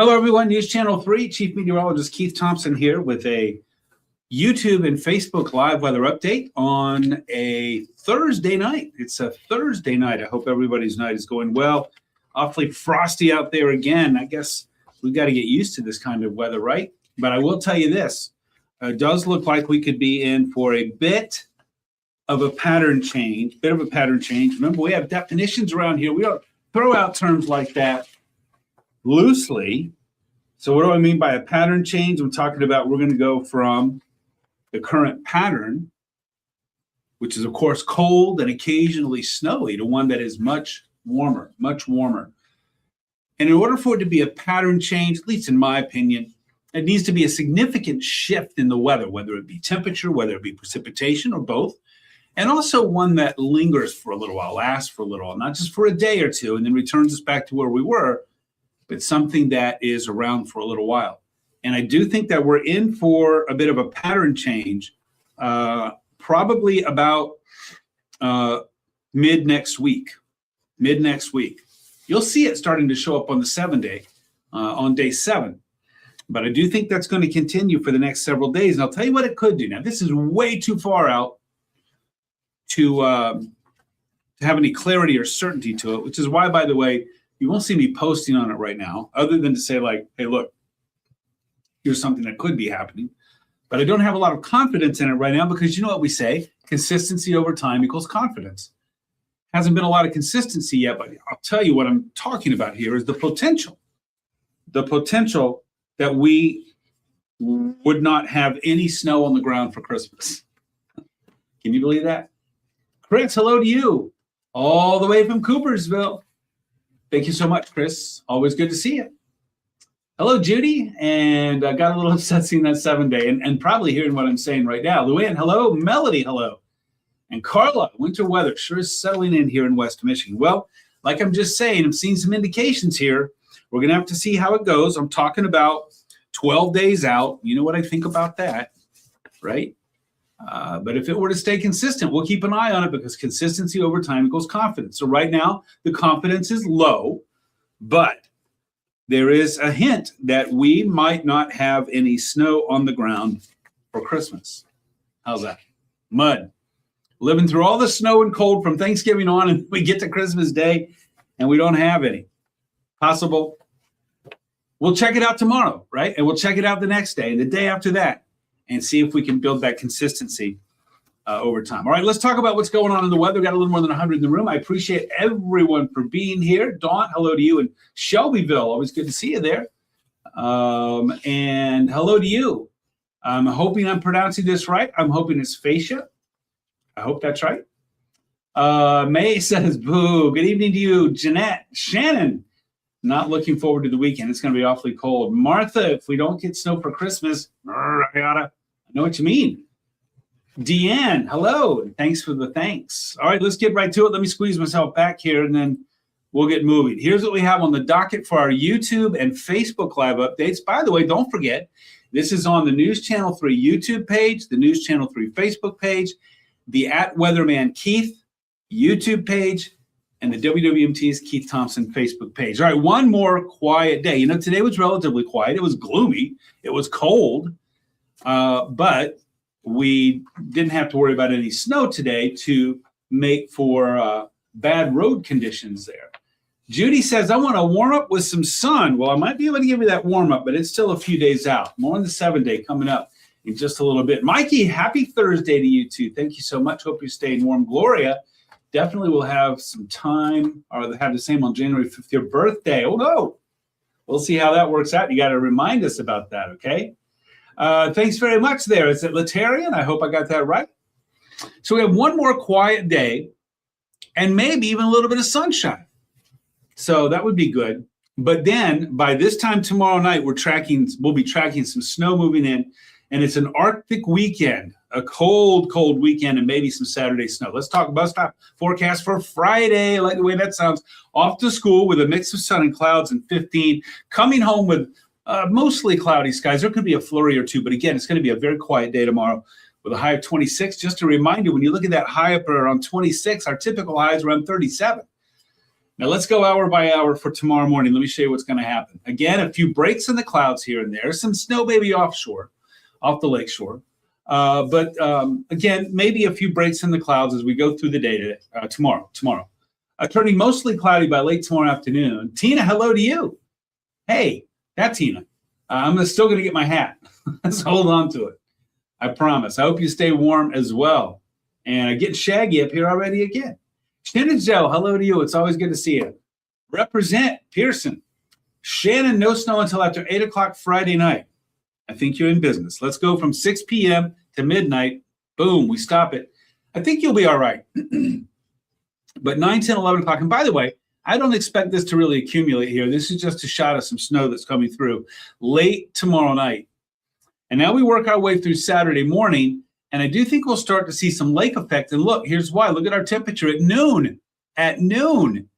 Hello, everyone. News Channel 3, Chief Meteorologist Keith Thompson here with a YouTube and Facebook live weather update on a Thursday night. It's a Thursday night. I hope everybody's night is going well. Awfully frosty out there again. I guess we've got to get used to this kind of weather, right? But I will tell you this. It does look like we could be in for a bit of a pattern change. Remember, we have definitions around here. We don't throw out terms like that loosely. So what do I mean by a pattern change? I'm talking about we're going to go from the current pattern, which is, of course, cold and occasionally snowy, to one that is much warmer, much warmer. And in order for it to be a pattern change, at least in my opinion, it needs to be a significant shift in the weather, whether it be temperature, whether it be precipitation, or both. And also one that lingers for a little while, lasts for a little while, not just for a day or two and then returns us back to where we were, but something that is around for a little while. And I do think that we're in for a bit of a pattern change, probably about mid next week. You'll see it starting to show up on the 7-day, on day 7. But I do think that's going to continue for the next several days. And I'll tell you what it could do. Now, this is way too far out to have any clarity or certainty to it, which is why, by the way, you won't see me posting on it right now, other than to say, like, hey, look, here's something that could be happening. But I don't have a lot of confidence in it right now because you know what we say, consistency over time equals confidence. Hasn't been a lot of consistency yet, but I'll tell you what I'm talking about here is the potential that we would not have any snow on the ground for Christmas. Can you believe that? Chris, hello to you, all the way from Coopersville. Thank you so much, Chris. Always good to see you. Hello, Judy. And I got a little upset seeing that 7-day and probably hearing what I'm saying right now. Luann, hello. Melody, hello. And Carla, winter weather sure is settling in here in West Michigan. Well, like I'm just saying, I'm seeing some indications here. We're going to have to see how it goes. I'm talking about 12 days out. You know what I think about that, right? But if it were to stay consistent, we'll keep an eye on it because consistency over time equals confidence. So right now, the confidence is low, but there is a hint that we might not have any snow on the ground for Christmas. How's that? Mud. Living through all the snow and cold from Thanksgiving on, and we get to Christmas Day, and we don't have any. Possible. We'll check it out tomorrow, right? And we'll check it out the next day and the day after that and see if we can build that consistency over time. All right, let's talk about what's going on in the weather. We've got a little more than 100 in the room. I appreciate everyone for being here. Dawn, hello to you in Shelbyville. Always good to see you there. And hello to you. I'm hoping I'm pronouncing this right. I'm hoping it's fascia. I hope that's right. May says, boo. Good evening to you. Jeanette, Shannon. Not looking forward to the weekend. It's going to be awfully cold. Martha, if we don't get snow for Christmas, I know what you mean. Deanne, hello. Thanks for the thanks. All right, let's get right to it. Let me squeeze myself back here, and then we'll get moving. Here's what we have on the docket for our YouTube and Facebook Live updates. By the way, don't forget, this is on the News Channel 3 YouTube page, the News Channel 3 Facebook page, the @Weatherman Keith YouTube page, and the WWMT's Keith Thompson Facebook page. All right, one more quiet day. You know, today was relatively quiet. It was gloomy. It was cold, but we didn't have to worry about any snow today to make for bad road conditions there. Judy says, I want to warm up with some sun. Well, I might be able to give you that warm up, but it's still a few days out. More on the 7-day coming up in just a little bit. Mikey, happy Thursday to you too. Thank you so much. Hope you're staying warm. Gloria, definitely will have some time, or have the same on January 5th, your birthday. Oh, no. We'll see how that works out. You got to remind us about that, okay? Thanks very much there. Is it Latarian? I hope I got that right. So we have one more quiet day and maybe even a little bit of sunshine. So that would be good. But then by this time tomorrow night, we'll be tracking some snow moving in, and it's an Arctic weekend. A cold, cold weekend, and maybe some Saturday snow. Let's talk bus stop forecast for Friday. I like the way that sounds. Off to school with a mix of sun and clouds and 15. Coming home with mostly cloudy skies. There could be a flurry or two, but again, it's going to be a very quiet day tomorrow with a high of 26. Just to remind you, when you look at that high up around 26, our typical high is around 37. Now let's go hour by hour for tomorrow morning. Let me show you what's going to happen. Again, a few breaks in the clouds here and there. Some snow maybe offshore, off the lakeshore. But again, maybe a few breaks in the clouds as we go through the day tomorrow. Turning mostly cloudy by late tomorrow afternoon. Tina, hello to you. Hey, that's Tina. I'm still going to get my hat. Let's hold on to it. I promise. I hope you stay warm as well. And getting Shaggy up here already again. Shannon Joe, hello to you. It's always good to see you. Represent Pearson. Shannon, no snow until after 8 o'clock Friday night. I think you're in business. Let's go from 6 p.m. to midnight. Boom, we stop it. I think you'll be all right. But 9, 10, 11 o'clock. And by the way, I don't expect this to really accumulate here. This is just a shot of some snow that's coming through late tomorrow night. And now we work our way through Saturday morning. And I do think we'll start to see some lake effect. And look, here's why. Look at our temperature at noon. At noon,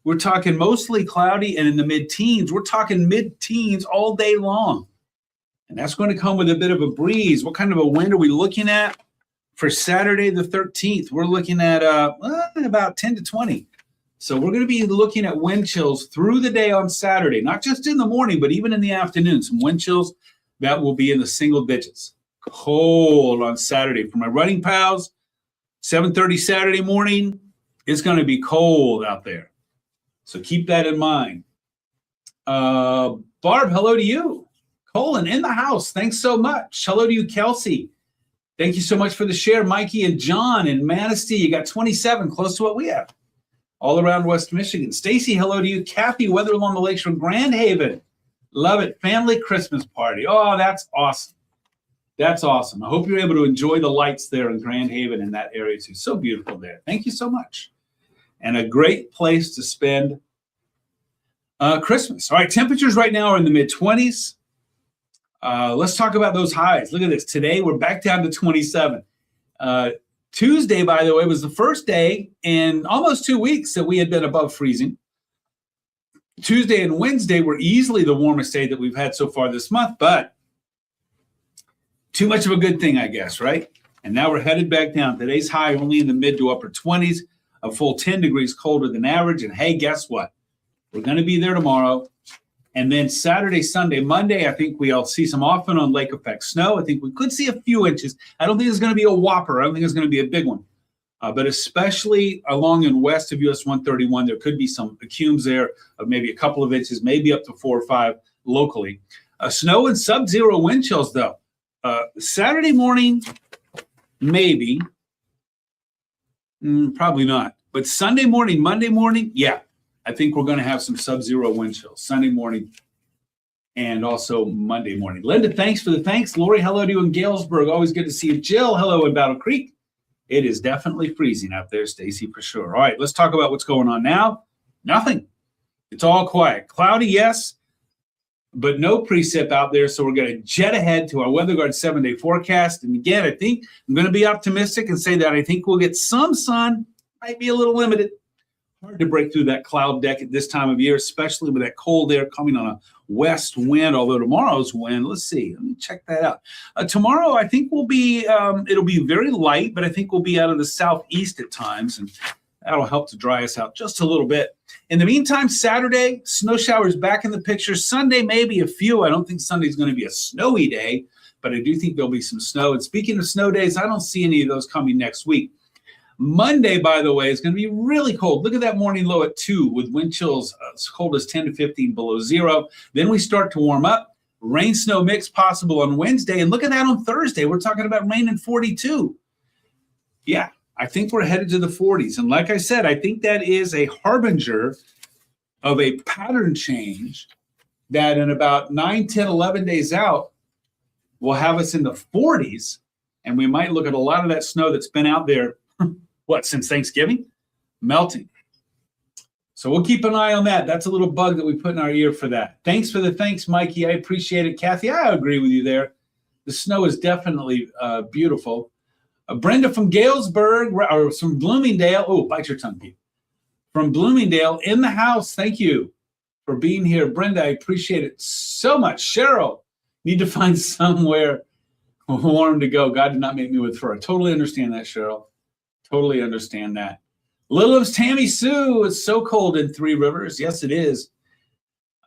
we're talking mostly cloudy and in the mid-teens. We're talking mid-teens all day long. And that's going to come with a bit of a breeze. What kind of a wind are we looking at for Saturday the 13th? We're looking at about 10 to 20. So we're going to be looking at wind chills through the day on Saturday, not just in the morning, but even in the afternoon. Some wind chills that will be in the single digits. Cold on Saturday. For my running pals, 7:30 Saturday morning, it's going to be cold out there. So keep that in mind. Barb, hello to you. Colin in the house. Thanks so much. Hello to you, Kelsey. Thank you so much for the share. Mikey and John in Manistee. You got 27, close to what we have. All around West Michigan. Stacy, hello to you. Kathy, weather along the lakes from Grand Haven. Love it. Family Christmas party. Oh, that's awesome. That's awesome. I hope you're able to enjoy the lights there in Grand Haven in that area too. So beautiful there. Thank you so much. And a great place to spend Christmas. All right, temperatures right now are in the mid-20s. Let's talk about those highs. Look at this. Today, we're back down to 27. Tuesday, by the way, was the first day in almost 2 weeks that we had been above freezing. Tuesday and Wednesday were easily the warmest day that we've had so far this month, but too much of a good thing, I guess, right? And now we're headed back down. Today's high only in the mid to upper 20s, a full 10 degrees colder than average. And hey, guess what? We're going to be there tomorrow. And then Saturday, Sunday, Monday, I think we'll see some off and on lake effect snow. I think we could see a few inches. I don't think it's going to be a whopper. I don't think it's going to be a big one. But especially along and west of US 131, there could be some accums there of maybe a couple of inches, maybe up to 4 or 5 locally. Snow and sub-zero wind chills, though. Saturday morning, maybe. Probably not. But Sunday morning, Monday morning, yeah. I think we're going to have some sub-zero wind chills Sunday morning and also Monday morning. Linda, thanks for the thanks. Lori, hello to you in Galesburg. Always good to see you. Jill, hello in Battle Creek. It is definitely freezing out there, Stacy, for sure. All right, let's talk about what's going on now. Nothing. It's all quiet. Cloudy, yes, but no precip out there. So we're going to jet ahead to our WeatherGuard 7-day forecast. And again, I think I'm going to be optimistic and say that I think we'll get some sun. Might be a little limited. Hard to break through that cloud deck at this time of year, especially with that cold air coming on a west wind, although tomorrow's wind, let's see, let me check that out. Tomorrow, I think will be, it'll be very light, but I think we'll be out of the southeast at times, and that'll help to dry us out just a little bit. In the meantime, Saturday, snow showers back in the picture. Sunday, maybe a few. I don't think Sunday's going to be a snowy day, but I do think there'll be some snow. And speaking of snow days, I don't see any of those coming next week. Monday, by the way, is going to be really cold. Look at that morning low at 2 with wind chills as cold as 10 to 15 below zero. Then we start to warm up. Rain snow mix possible on Wednesday. And look at that on Thursday. We're talking about rain in 42. Yeah, I think we're headed to the 40s. And like I said, I think that is a harbinger of a pattern change that in about 9, 10, 11 days out will have us in the 40s. And we might look at a lot of that snow that's been out there since Thanksgiving? Melting. So we'll keep an eye on that. That's a little bug that we put in our ear for that. Thanks for the thanks, Mikey. I appreciate it. Kathy, I agree with you there. The snow is definitely beautiful. Brenda from Galesburg, or from Bloomingdale. Oh, bite your tongue, Pete. From Bloomingdale in the house. Thank you for being here. Brenda, I appreciate it so much. Cheryl, need to find somewhere warm to go. God did not make me with fur. I totally understand that, Cheryl. Totally understand that. Littleham's Tammy Sue. It's so cold in Three Rivers. Yes, it is.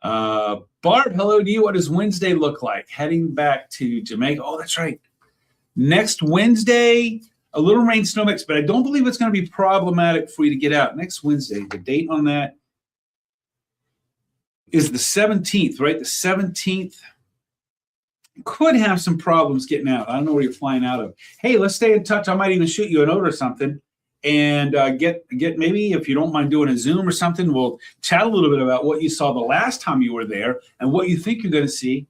Barb, hello to you. What does Wednesday look like? Heading back to Jamaica. Oh, that's right. Next Wednesday, a little rain, snow mix, but I don't believe it's going to be problematic for you to get out. Next Wednesday, the date on that is the 17th, right? The 17th. Could have some problems getting out. I don't know where you're flying out of. Hey, let's stay in touch. I might even shoot you a note or something. And get maybe, if you don't mind doing a Zoom or something, we'll chat a little bit about what you saw the last time you were there and what you think you're going to see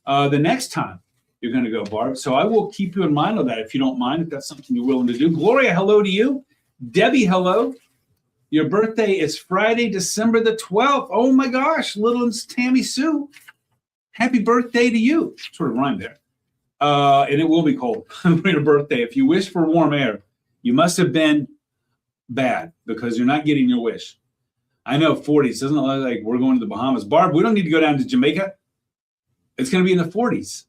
the next time you're going to go, Barb. So I will keep you in mind of that if you don't mind, if that's something you're willing to do. Gloria, hello to you. Debbie, hello. Your birthday is Friday, December the 12th. Oh, my gosh, Littleham's Tammy Sue. Happy birthday to you. Sort of rhymed there. And it will be cold for your birthday. If you wish for warm air, you must have been bad because you're not getting your wish. I know 40s doesn't look like we're going to the Bahamas. Barb, we don't need to go down to Jamaica. It's going to be in the 40s.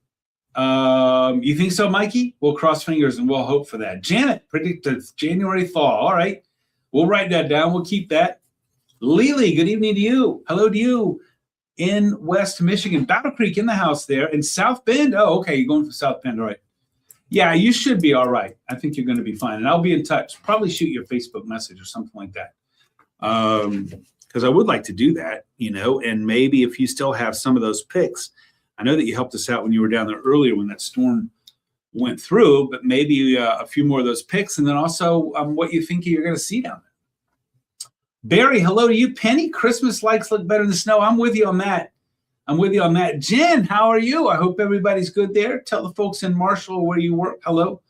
You think so, Mikey? We'll cross fingers and we'll hope for that. Janet predicted January thaw. All right. We'll write that down. We'll keep that. Lily, good evening to you. Hello to you in West Michigan. Battle Creek in the house there. In South Bend. Oh, okay. You're going from South Bend. All right. Yeah, you should be all right. I think you're going to be fine. And I'll be in touch. Probably shoot you a Facebook message or something like that. Because I would like to do that, and maybe if you still have some of those pics. I know that you helped us out when you were down there earlier when that storm went through, but maybe a few more of those pics. And then also what you think you're going to see down there. Barry, hello to you. Penny, Christmas lights look better than snow. I'm with you on that. Jen, how are you? I hope everybody's good there. Tell the folks in Marshall where you work. Hello.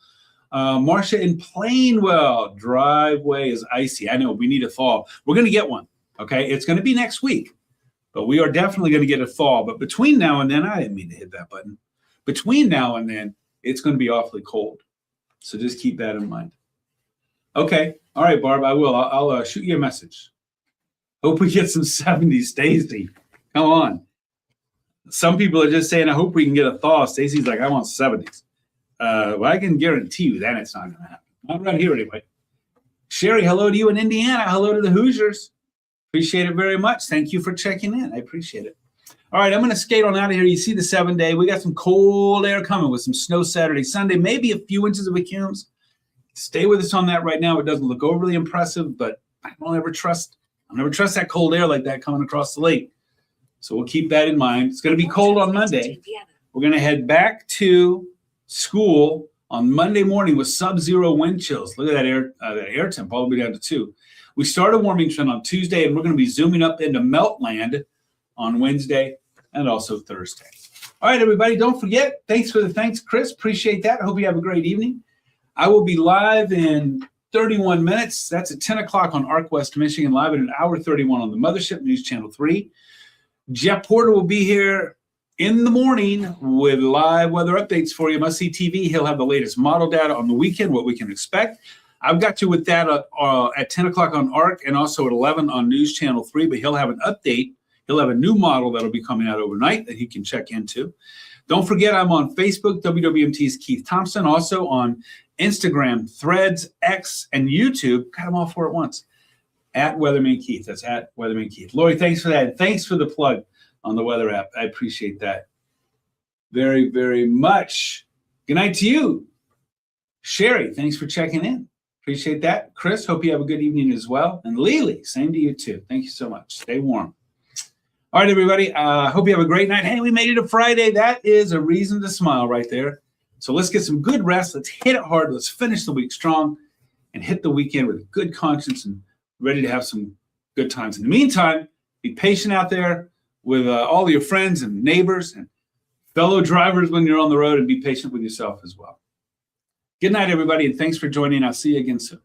Marcia in Plainwell. Driveway is icy. I know we need a thaw. We're going to get one. Okay. It's going to be next week, but we are definitely going to get a thaw. But between now and then, I didn't mean to hit that button. Between now and then, it's going to be awfully cold. So just keep that in mind. Okay. All right, Barb, I will. I'll shoot you a message. Hope we get some 70s, Stacy. Come on. Some people are just saying, I hope we can get a thaw. Stacy's like, I want 70s. Well, I can guarantee you that it's not going to happen. Not around here anyway. Sherry, hello to you in Indiana. Hello to the Hoosiers. Appreciate it very much. Thank you for checking in. I appreciate it. All right, I'm going to skate on out of here. You see the 7-day. We got some cold air coming with some snow Saturday, Sunday, maybe a few inches of accums. Stay with us on that right now. It doesn't look overly impressive, but I'll never trust that cold air like that coming across the lake. So we'll keep that in mind. It's going to be cold on Monday. We're going to head back to school on Monday morning with sub-zero wind chills. Look at that air temp all the way down to 2. We start a warming trend on Tuesday, and we're going to be zooming up into Meltland on Wednesday and also Thursday. All right, everybody, don't forget. Thanks, Chris. Appreciate that. I hope you have a great evening. I will be live in 31 minutes. That's at 10 o'clock on ARC West Michigan, live at an hour 31 on the Mothership News Channel 3. Jeff Porter will be here in the morning with live weather updates for you. Must See TV. He'll have the latest model data on the weekend, what we can expect. I've got you with that at 10 o'clock on ARC and also at 11 on News Channel 3, but he'll have an update. He'll have a new model that'll be coming out overnight that he can check into. Don't forget, I'm on Facebook, WWMT's Keith Thompson, also on Instagram, Threads, X, and YouTube. Got them all 4 at once. At Weatherman Keith. That's at Weatherman Keith. Lori, thanks for that. Thanks for the plug on the weather app. I appreciate that very, very much. Good night to you. Sherry, thanks for checking in. Appreciate that. Chris, hope you have a good evening as well. And Lily, same to you too. Thank you so much. Stay warm. All right, everybody. Hope you have a great night. Hey, we made it a Friday. That is a reason to smile right there. So let's get some good rest. Let's hit it hard. Let's finish the week strong and hit the weekend with a good conscience and ready to have some good times. In the meantime, be patient out there with all your friends and neighbors and fellow drivers when you're on the road, and be patient with yourself as well. Good night, everybody, and thanks for joining. I'll see you again soon.